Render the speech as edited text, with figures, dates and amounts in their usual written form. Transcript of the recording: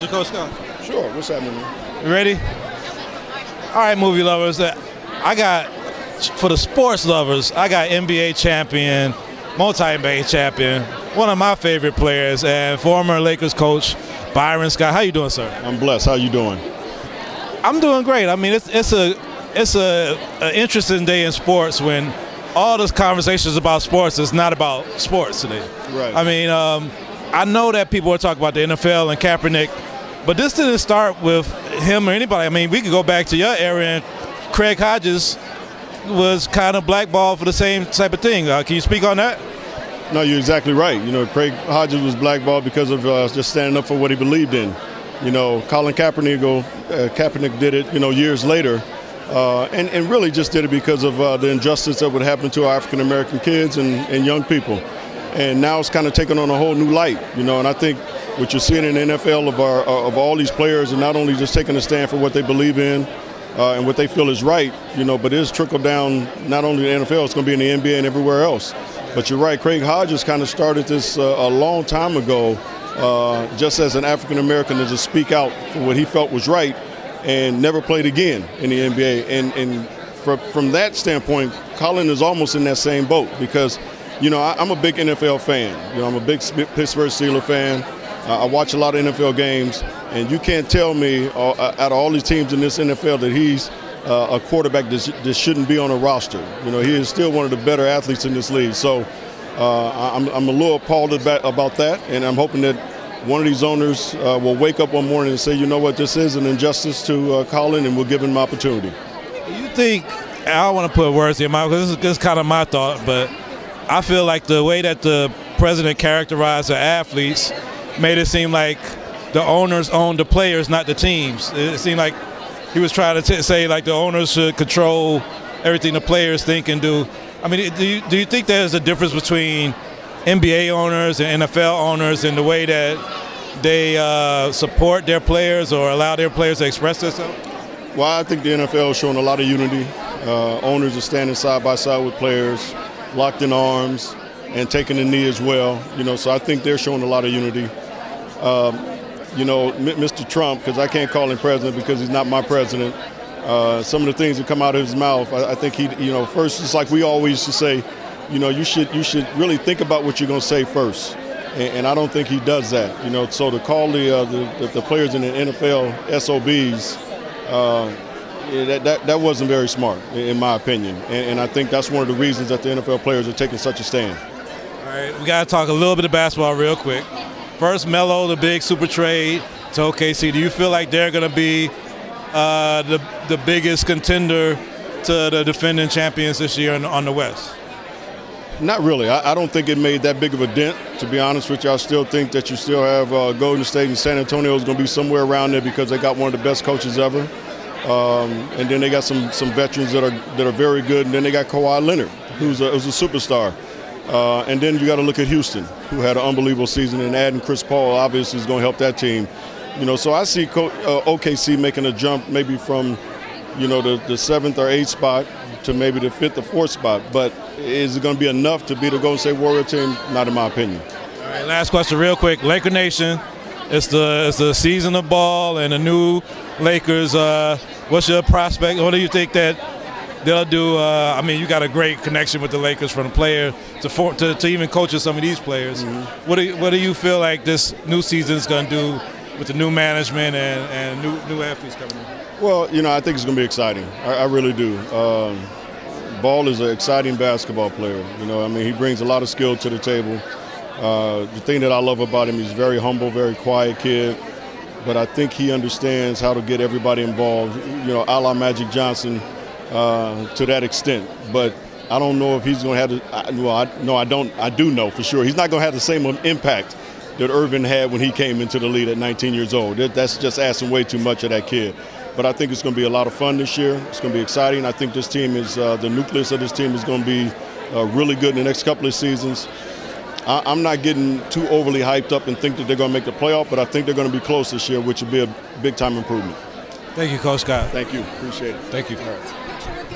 Coach Scott. Sure. What's happening, man? You ready? All right, movie lovers. For the sports lovers, I got NBA champion, multi-NBA champion, one of my favorite players, and former Lakers coach, Byron Scott. How you doing, sir? I'm blessed. How you doing? I'm doing great. I mean, it's an interesting day in sports when all this conversations about sports is not about sports today. Right. I mean, I know that people are talking about the NFL and Kaepernick, but this didn't start with him or anybody. I mean, we could go back to your era, and Craig Hodges was kind of blackballed for the same type of thing. Can you speak on that? No, you're exactly right. You know, Craig Hodges was blackballed because of just standing up for what he believed in. You know, Colin Kaepernick did it, years later, and really just did it because of the injustice that would happen to our African-American kids and young people. And now it's kind of taken on a whole new light, and I think what you're seeing in the NFL of all these players are not only just taking a stand for what they believe in and what they feel is right, but it is trickled down not only in the NFL, it's going to be in the NBA and everywhere else. But you're right, Craig Hodges kind of started this a long time ago, just as an African-American to just speak out for what he felt was right and never played again in the NBA. And from that standpoint, Colin is almost in that same boat because, I'm a big NFL fan. I'm a big Pittsburgh Steelers fan. I watch a lot of NFL games, and you can't tell me out of all these teams in this NFL that he's a quarterback that shouldn't be on a roster. He is still one of the better athletes in this league. So I'm a little appalled about that, and I'm hoping that one of these owners will wake up one morning and say, you know what, this is an injustice to Colin, and we'll give him an opportunity. You think, I don't want to put words in your mouth because this is kind of my thought, but I feel like the way that the president characterized the athletes made it seem like the owners own the players, not the teams. It seemed like he was trying to say like the owners should control everything the players think and do. I mean, do you think there's a difference between NBA owners and NFL owners in the way that they support their players or allow their players to express themselves? Well, I think the NFL is showing a lot of unity. Owners are standing side by side with players, locked in arms, and taking a knee as well. So I think they're showing a lot of unity. Mr. Trump, because I can't call him president because he's not my president, some of the things that come out of his mouth, I think he, first, it's like we always used to say, you should really think about what you're going to say first. And I don't think he does that. So to call the players in the NFL SOBs, that wasn't very smart, in my opinion. And I think that's one of the reasons that the NFL players are taking such a stand. All right, we got to talk a little bit of basketball real quick. First, Melo, the big super trade to OKC. Do you feel like they're going to be the biggest contender to the defending champions this year on the West? Not really. I don't think it made that big of a dent, to be honest with you. I still think that you still have Golden State and San Antonio is going to be somewhere around there because they got one of the best coaches ever. And then they got some veterans that are very good. And then they got Kawhi Leonard, who's a superstar. And then you got to look at Houston, who had an unbelievable season, and adding Chris Paul obviously is going to help that team. So I see OKC making a jump maybe from, the 7th or 8th spot to maybe the 5th or 4th spot. But is it going to be enough to beat the Golden State Warrior team? Not in my opinion. All right, last question real quick. Laker Nation, it's the season of ball and the new Lakers. What's your prospect? What do you think that they'll do? I mean, you got a great connection with the Lakers from the player to even coaching some of these players. Mm-hmm. What do you feel like this new season is going to do with the new management and new athletes coming in? Well, I think it's going to be exciting. I really do. Ball is an exciting basketball player. He brings a lot of skill to the table. The thing that I love about him, he's very humble, very quiet kid. But I think he understands how to get everybody involved, a la Magic Johnson to that extent. But I don't know if he's going to have I do know for sure. He's not going to have the same impact that Irvin had when he came into the league at 19 years old. That's just asking way too much of that kid. But I think it's going to be a lot of fun this year. It's going to be exciting. I think this team is the nucleus of this team is going to be really good in the next couple of seasons. I'm not getting too overly hyped up and think that they're going to make the playoff, but I think they're going to be close this year, which will be a big-time improvement. Thank you, Coach Scott. Thank you. Appreciate it. Thank you. All right.